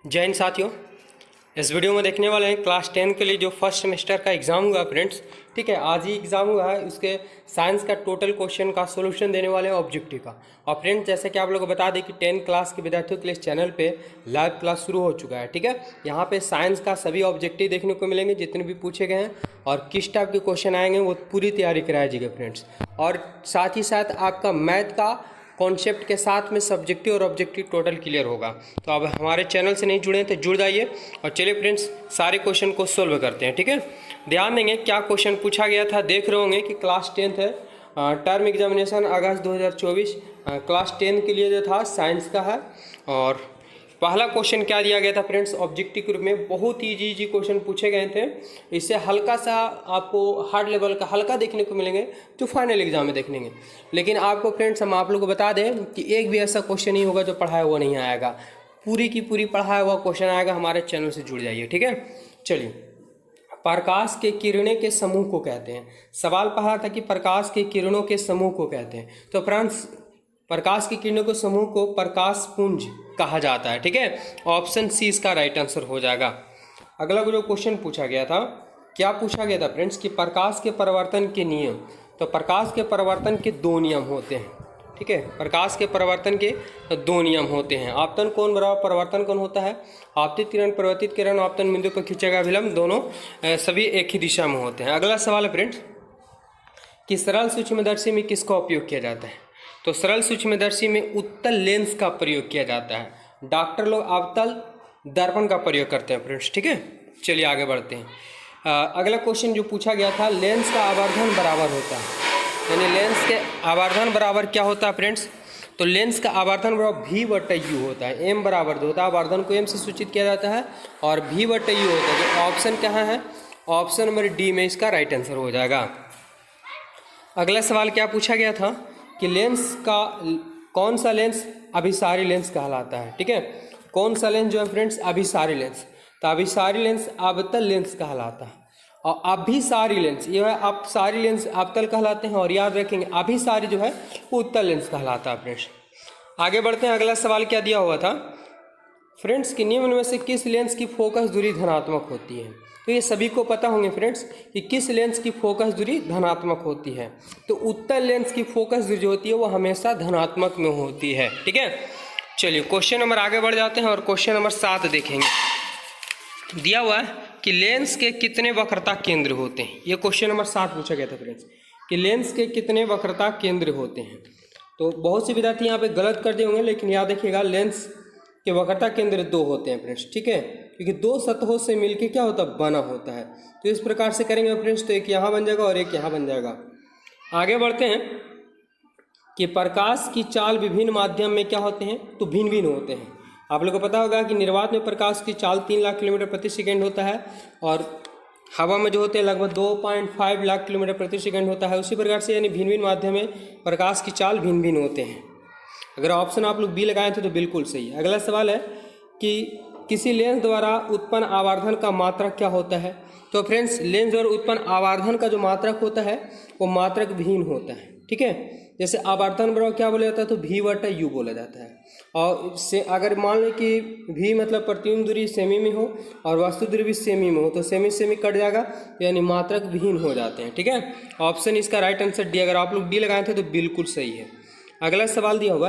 जय हिंद साथियों। इस वीडियो में देखने वाले हैं क्लास 10 के लिए जो फर्स्ट सेमेस्टर का एग्ज़ाम हुआ फ्रेंड्स। ठीक है, आज ही एग्ज़ाम हुआ है। उसके साइंस का टोटल क्वेश्चन का सॉल्यूशन देने वाले हैं ऑब्जेक्टिव का। और फ्रेंड्स जैसे कि आप लोगों को बता दें कि 10 क्लास के विद्यार्थियों के लिए इस चैनल पे लाइव क्लास शुरू हो चुका है। ठीक है, यहाँ पे साइंस का सभी ऑब्जेक्टिव देखने को मिलेंगे जितने भी पूछे गए हैं, और किस टाइप के क्वेश्चन आएंगे वो पूरी तैयारी कराई जाएगी फ्रेंड्स। और साथ ही साथ आपका मैथ का कॉन्सेप्ट के साथ में सब्जेक्टिव और ऑब्जेक्टिव टोटल क्लियर होगा। तो अब हमारे चैनल से नहीं जुड़े हैं तो जुड़ जाइए। और चलिए फ्रेंड्स सारे क्वेश्चन को सोल्व करते हैं। ठीक है, ध्यान देंगे क्या क्वेश्चन पूछा गया था। देख रहे होंगे कि क्लास 10 है, टर्म एग्जामिनेशन अगस्त 2024 क्लास 10 के लिए जो था साइंस का है। और पहला क्वेश्चन क्या दिया गया था फ्रेंड्स, ऑब्जेक्टिव ग्रुप में बहुत ही इजी क्वेश्चन पूछे गए थे। इससे हल्का सा आपको हार्ड लेवल का हल्का देखने को मिलेंगे जो फाइनल एग्जाम में देखेंगे। लेकिन आपको फ्रेंड्स हम आप लोगों को बता दें कि एक भी ऐसा क्वेश्चन नहीं होगा जो पढ़ाया हुआ नहीं आएगा। पूरी की पूरी पढ़ाया हुआ क्वेश्चन आएगा। हमारे चैनल से जुड़ जाइए। ठीक है, चलिए। प्रकाश के किरणें के समूह को कहते हैं। सवाल पढ़ा था कि प्रकाश के किरणों के समूह को कहते हैं। तो फ्रेंड्स प्रकाश की किरणों के समूह को प्रकाश पुंज कहा जाता है। ठीक है, ऑप्शन सी इसका राइट आंसर हो जाएगा। अगला जो क्वेश्चन पूछा गया था, क्या पूछा गया था फ्रेंड्स कि प्रकाश के परिवर्तन के नियम। तो प्रकाश के परिवर्तन के दो नियम होते हैं। ठीक है, प्रकाश के परिवर्तन के दो नियम होते हैं। आपतन कोण बराबर परिवर्तन कोण होता है। आपतित किरण परिवर्तित किरण आपतन बिंदु पर खींचेगा विलंब, दोनों सभी एक ही दिशा में होते हैं। अगला सवाल है फ्रेंड्स कि सरल सूक्ष्मदर्शी में किसका उपयोग किया जाता है। तो सरल सूक्ष्मदर्शी में उत्तल लेंस का प्रयोग किया जाता है। डॉक्टर लोग अवतल दर्पण का प्रयोग करते हैं फ्रेंड्स। ठीक है, चलिए आगे बढ़ते हैं। अगला क्वेश्चन जो पूछा गया था, लेंस का आवर्धन बराबर होता है, यानी लेंस के आवर्धन बराबर क्या होता है फ्रेंड्स। तो लेंस का आवर्धन बराबर V/U होता है। M बराबर 2 होता है, आवर्धन को M से सूचित किया जाता है, और V/U होता है। जो ऑप्शन कहाँ है, ऑप्शन नंबर डी में इसका राइट आंसर हो जाएगा। अगला सवाल क्या पूछा गया था कि लेंस का कौन सा लेंस अभिसारी लेंस कहलाता है। ठीक है, कौन सा लेंस जो है फ्रेंड्स अभिसारी लेंस। तो अभिसारी लेंस अवतल लेंस कहलाता है, और अभिसारी लेंस ये है अपसारी लेंस अवतल कहलाते हैं। और याद रखेंगे अभिसारी जो है वो उत्तल लेंस कहलाता है फ्रेंड्स। आगे बढ़ते हैं। अगला सवाल क्या दिया हुआ था फ्रेंड्स कि निम्न में से किस लेंस की फोकस दूरी धनात्मक होती है। तो ये सभी को पता होंगे फ्रेंड्स कि किस लेंस की फोकस दूरी धनात्मक होती है। तो उत्तल लेंस की फोकस दूरी जो होती है वो हमेशा धनात्मक में होती है। ठीक है, चलिए क्वेश्चन नंबर आगे बढ़ जाते हैं और क्वेश्चन नंबर 7 देखेंगे। दिया हुआ है कि लेंस के कितने वक्रता केंद्र होते हैं। ये क्वेश्चन नंबर 7 पूछा गया था फ्रेंड्स कि लेंस के कितने वक्रता केंद्र होते हैं। तो बहुत से विद्यार्थी यहाँ पे गलत कर दिए होंगे, लेकिन याद रखिएगा लेंस के वक्रता केंद्र 2 होते हैं फ्रेंड्स। ठीक है, क्योंकि 2 सतहों से मिलके क्या होता है, बना होता है। तो इस प्रकार से करेंगे फ्रेंड्स, तो एक यहाँ बन जाएगा और एक यहाँ बन जाएगा। आगे बढ़ते हैं कि प्रकाश की चाल विभिन्न माध्यम में क्या होते हैं, तो भिन्न भिन्न होते हैं। आप लोगों को पता होगा कि निर्वात में प्रकाश की चाल 3 लाख किलोमीटर प्रति सेकेंड होता है, और हवा में जो होते हैं लगभग 2.5 लाख किलोमीटर प्रति सेकेंड होता है। उसी प्रकार से यानी भिन्न भिन्न माध्यम में प्रकाश की चाल भिन्न भिन्न होते हैं। अगर ऑप्शन आप लोग बी लगाए थे तो बिल्कुल सही है। अगला सवाल है कि किसी लेंस द्वारा उत्पन्न आवर्धन का मात्रक क्या होता है। तो फ्रेंड्स लेंस द्वारा उत्पन्न आवर्धन का जो मात्रक होता है वो मात्रक विहीन होता है। ठीक है, जैसे आवर्धन बराबर क्या बोला जाता है, तो V/U बोला जाता है। और से अगर मान लें कि V मतलब प्रतिबिंब दूरी सेमी में हो और वस्तु दूरी भी सेमी में हो, तो सेमी सेमी कट जाएगा, यानी मात्रक विहीन हो जाते हैं। ठीक है, ऑप्शन इसका राइट आंसर डी। अगर आप लोग डी लगाए थे तो बिल्कुल सही है। अगला सवाल दिया हुआ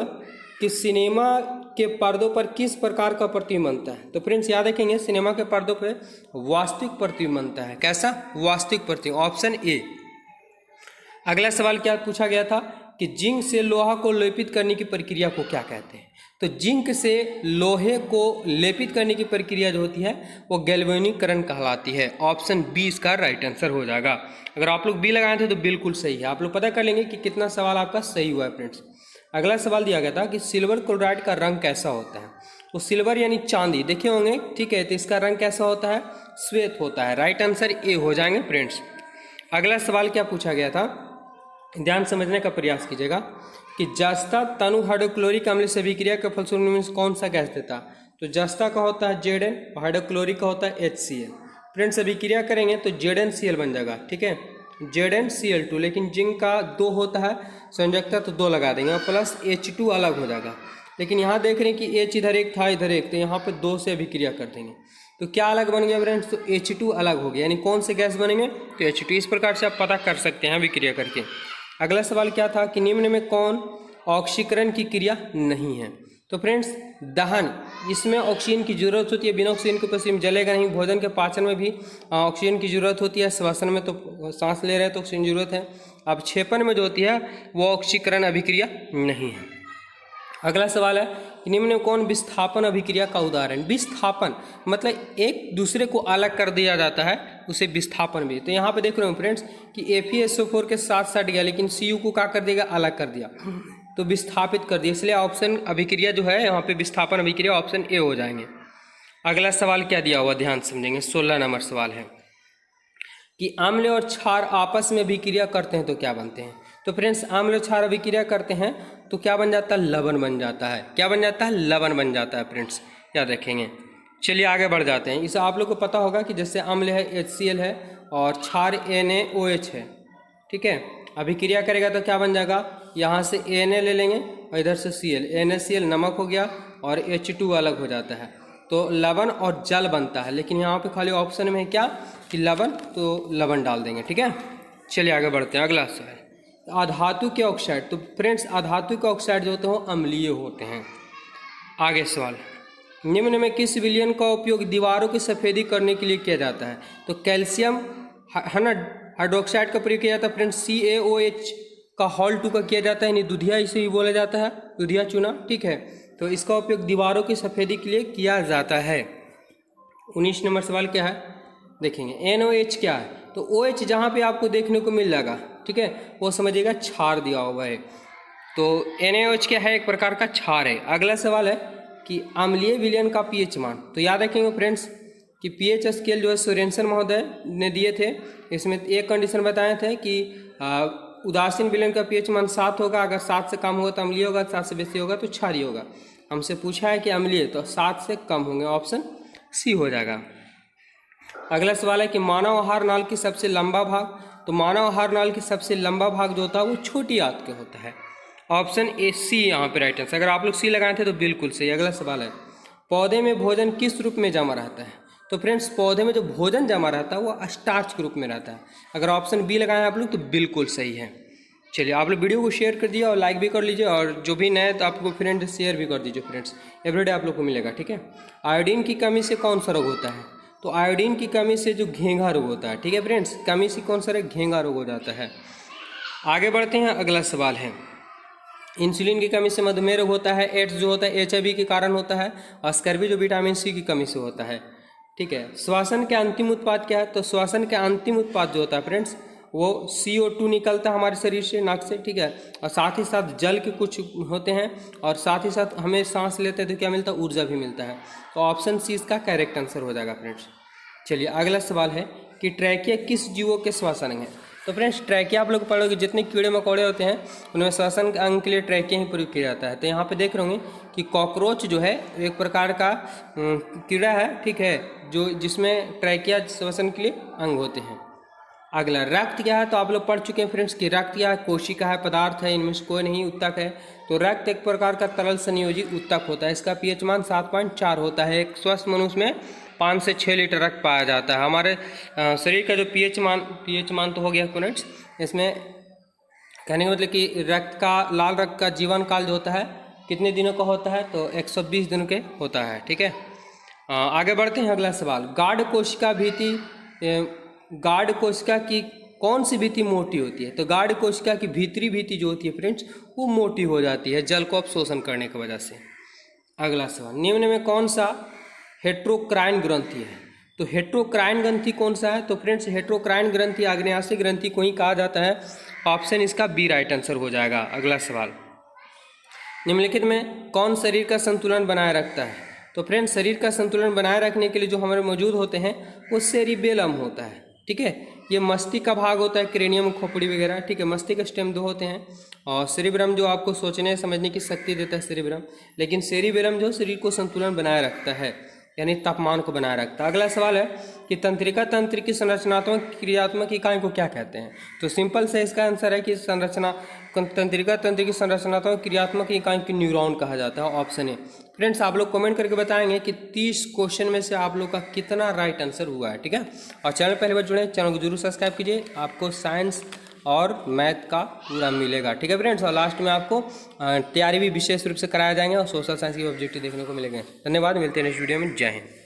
कि सिनेमा के पर्दों पर किस प्रकार का प्रतिबिंब बनता है। तो फ्रेंड्स याद रखेंगे सिनेमा के पर्दों पर वास्तविक प्रतिबिंब बनता है। कैसा वास्तविक प्रतिबिंब, ऑप्शन ए। अगला सवाल क्या पूछा गया था कि जिंक से लोहा को लेपित करने की प्रक्रिया को क्या कहते हैं। तो जिंक से लोहे को लेपित करने की प्रक्रिया जो होती है वो गैल्वेनीकरण कहलाती है। ऑप्शन बी इसका राइट आंसर हो जाएगा। अगर आप लोग बी लगाए थे तो बिल्कुल सही है। आप लोग पता कर लेंगे कि कितना सवाल आपका सही हुआ है फ्रेंड्स। अगला सवाल दिया गया था कि सिल्वर क्लोराइड का रंग कैसा होता है। तो सिल्वर यानी चांदी देखे होंगे। ठीक है, तो इसका रंग कैसा होता है, श्वेत होता है। राइट आंसर ए हो जाएंगे फ्रेंड्स। अगला सवाल क्या पूछा गया था, ध्यान समझने का प्रयास कीजिएगा कि जस्ता तनु हाइड्रोक्लोरिक अम्ल से अभिक्रिया के फलस्वरूप कौन सा गैस देता। तो जस्ता का होता है Zn, हाइड्रोक्लोरिक का होता है HCl। फ्रेंड्स अभिक्रिया करेंगे तो ZnCl बन जाएगा। ठीक है, ZnCl2, लेकिन जिंक का 2 होता है संयोजकता, तो 2 लगा देंगे, प्लस H2 अलग हो जाएगा। लेकिन यहाँ देख रहे हैं कि H इधर एक था इधर एक, तो यहाँ पे 2 से अभिक्रिया कर देंगे तो क्या अलग बन गया फ्रेंड्स, तो H2 अलग हो गया, यानी कौन से गैस बनेंगे, तो H2। इस प्रकार से आप पता कर सकते हैं अभिक्रिया करके। अगला सवाल क्या था कि निम्न में कौन ऑक्सीकरण की क्रिया नहीं है, तो फ्रेंड्स दहन, इसमें ऑक्सीजन की जरूरत होती है, बिना ऑक्सीजन के पसीना जलेगा नहीं। भोजन के पाचन में भी ऑक्सीजन की जरूरत होती है, श्वसन में तो सांस ले रहे हैं तो ऑक्सीजन की जरूरत है। अब क्षेपण में जो होती है वो ऑक्सीकरण अभिक्रिया नहीं है। अगला सवाल है कि निम्न में कौन विस्थापन अभिक्रिया का उदाहरण, विस्थापन मतलब एक दूसरे को अलग कर दिया जाता है उसे विस्थापन भी। तो यहाँ पे देख रहे हो फ्रेंड्स कि FeSO4 के साथ सट गया लेकिन Cu को क्या कर देगा, अलग कर दिया, तो विस्थापित कर दिया, इसलिए ऑप्शन अभिक्रिया जो है यहाँ पे विस्थापन अभिक्रिया ऑप्शन ए हो जाएंगे। अगला सवाल क्या दिया हुआ ध्यान समझेंगे, 16 नंबर सवाल है कि अम्ल और क्षार आपस में अभिक्रिया करते हैं तो क्या बनते हैं, तो फ्रेंड्स अम्ल और क्षार अभिक्रिया करते हैं तो क्या बन जाता है, लवण बन जाता है। क्या बन जाता है, लवण बन जाता है फ्रेंड्स, याद रखेंगे। चलिए आगे बढ़ जाते हैं। इसे आप लोग को पता होगा कि जैसे अम्ल है HCl है और क्षार NaOH है, ठीक है, अभिक्रिया करेगा तो क्या बन जाएगा, यहाँ से Na ले लेंगे और इधर से Cl, NaCl नमक हो गया और H2 अलग हो जाता है, तो लवण और जल बनता है। लेकिन यहाँ पे खाली ऑप्शन में है क्या कि लवण, तो लवण डाल देंगे, ठीक है। चलिए आगे बढ़ते हैं। अगला सवाल अधातु के ऑक्साइड, तो फ्रेंड्स अधातु के ऑक्साइड जो होते हैं अम्लीय होते हैं। आगे सवाल, निम्न में किस विलयन का उपयोग दीवारों की सफ़ेदी करने के लिए किया जाता है, तो कैल्शियम हाइड्रोक्साइड का प्रयोग किया जाता है फ्रेंड्स, CaOH का हॉल 2 का किया जाता है, यानी दुधिया इसे भी बोला जाता है, दुधिया चूना, ठीक है। तो इसका उपयोग दीवारों की सफ़ेदी के लिए किया जाता है। 19 नंबर सवाल क्या है देखेंगे, NOH क्या है, तो OH जहाँ पे आपको देखने को मिल जाएगा, ठीक है, वो समझिएगा क्षार दिया हुआ है, तो NaOH क्या है, एक प्रकार का क्षार है। अगला सवाल है कि अम्लीय विलयन का pH मान, तो याद रखेंगे फ्रेंड्स कि pH स्केल जो है सोरेनसन महोदय ने दिए थे, इसमें एक कंडीशन बताए थे कि उदासीन विलयन का pH मान 7 होगा, अगर 7 से कम होगा तो अम्लीय होगा, 7 से बेसी होगा तो क्षारीय होगा। हमसे पूछा है कि अम्लीय, तो 7 से कम होंगे, ऑप्शन सी हो जाएगा। अगला सवाल है कि मानव आहार नाल की सबसे लंबा भाग, तो मानव आहार नाल की सबसे लंबा भाग जो होता है वो छोटी आंत के होता है, ऑप्शन ए सी यहाँ पे राइट आंसर। अगर आप लोग सी लगाए थे तो बिल्कुल सही। अगला सवाल है पौधे में भोजन किस रूप में जमा रहता है, तो फ्रेंड्स पौधे में जो भोजन जमा रहता है वो स्टार्च के रूप में रहता है। अगर ऑप्शन बी लगाएं आप लोग तो बिल्कुल सही है। चलिए आप लोग वीडियो को शेयर कर दिए और लाइक भी कर लीजिए, और जो भी नए तो आपको फ्रेंड शेयर भी कर दीजिए फ्रेंड्स, एवरीडे आप लोग को मिलेगा, ठीक है। आयोडीन की कमी से कौन सा रोग होता है, तो आयोडीन की कमी से जो घेंघा रोग होता है, ठीक है फ्रेंड्स, कमी से कौन सा रोग, घेंघा रोग हो जाता है। आगे बढ़ते हैं। अगला सवाल है इंसुलिन की कमी से मधुमेह रोग होता है, एड्स जो होता है HIV के कारण होता है, और स्कर्वी जो विटामिन सी की कमी से होता है, ठीक है। श्वसन के अंतिम उत्पाद क्या है, तो श्वसन के अंतिम उत्पाद जो होता है फ्रेंड्स वो CO2 निकलता है हमारे शरीर से, नाक से, ठीक है, और साथ ही साथ जल के कुछ होते हैं, और साथ ही साथ हमें सांस लेते हैं तो क्या मिलता है, ऊर्जा भी मिलता है, तो ऑप्शन सी इसका करेक्ट आंसर हो जाएगा फ्रेंड्स। चलिए अगला सवाल है कि ट्रैकिया किस जीवों के श्वसन अंग है, तो फ्रेंड्स ट्रैकिया आप लोग पढ़ोगे, जितने कीड़े मकोड़े होते हैं उनमें श्वसन अंग के लिए ट्रैकिया ही प्रयोग किया जाता है। तो यहाँ पे देख रहे होंगे कि कॉकरोच जो है एक प्रकार का कीड़ा है, ठीक है, जो जिसमें ट्रैकिया श्वसन के लिए अंग होते हैं। अगला रक्त क्या है, तो आप लोग पढ़ चुके हैं फ्रेंड्स कि रक्त क्या है, कोशिका है, पदार्थ है, इनमें से कोई नहीं उत्तक है। तो रक्त एक प्रकार का तरल संयोजी उत्तक होता है, इसका pH मान 7.4 होता है। एक स्वस्थ मनुष्य में 5 से 6 लीटर रक्त पाया जाता है। हमारे शरीर का जो pH मान तो हो गया फ्रेंड्स, इसमें कहने का मतलब कि रक्त का, लाल रक्त का जीवन काल जो होता है कितने दिनों का होता है, तो 120 दिनों के होता है, ठीक है। आगे बढ़ते हैं। अगला सवाल गाढ़ कोशिका भित्ति, गाढ़ कोशिका की कौन सी भित्ति मोटी होती है, तो गाढ़ कोशिका की भीतरी भित्ति जो होती है फ्रेंड्स वो मोटी हो जाती है जल को अवशोषण करने की वजह से। अगला सवाल निम्न में कौन सा हेट्रोक्राइन ग्रंथि है, तो हेट्रोक्राइन ग्रंथि कौन सा है, तो फ्रेंड्स हेट्रोक्राइन ग्रंथि आग्नेयाशय ग्रंथि को ही कहा जाता है, ऑप्शन इसका बी राइट आंसर हो जाएगा। अगला सवाल निम्नलिखित में कौन शरीर का संतुलन बनाए रखता है, तो फ्रेंड्स शरीर का संतुलन बनाए रखने के लिए जो हमारे मौजूद होते हैं वो सेरिबेलम होता है, ठीक है। ये मस्तिष्क का भाग होता है, क्रेनियम, खोपड़ी वगैरह, ठीक है। मस्तिष्क स्टेम 2 होते हैं, और सेरिब्रम जो आपको सोचने समझने की शक्ति देता है सेरिब्रम, लेकिन सेरिबेलम जो शरीर को संतुलन बनाए रखता है, यानी तापमान को बनाए रखता है। अगला सवाल है कि तंत्रिका तंत्र की संरचनात्मक क्रियात्मक इकाई को क्या कहते हैं, तो सिंपल से इसका आंसर है कि संरचना तंत्रिका तंत्र की संरचनात्मक क्रियात्मक इकाई की न्यूरॉन कहा जाता है, ऑप्शन ए। फ्रेंड्स आप लोग कमेंट करके बताएंगे कि 30 क्वेश्चन में से आप लोग का कितना राइट आंसर हुआ है, ठीक है। और चैनल पहले बार जुड़े, चैनल को जरूर सब्सक्राइब कीजिए, आपको साइंस और मैथ का पूरा मिलेगा, ठीक है फ्रेंड्स। और लास्ट में आपको तैयारी भी विशेष रूप से कराया जाएंगे और सोशल साइंस के ऑब्जेक्टिव देखने को मिलेंगे। धन्यवाद, मिलते हैं नेक्स्ट वीडियो में। जय हिंद।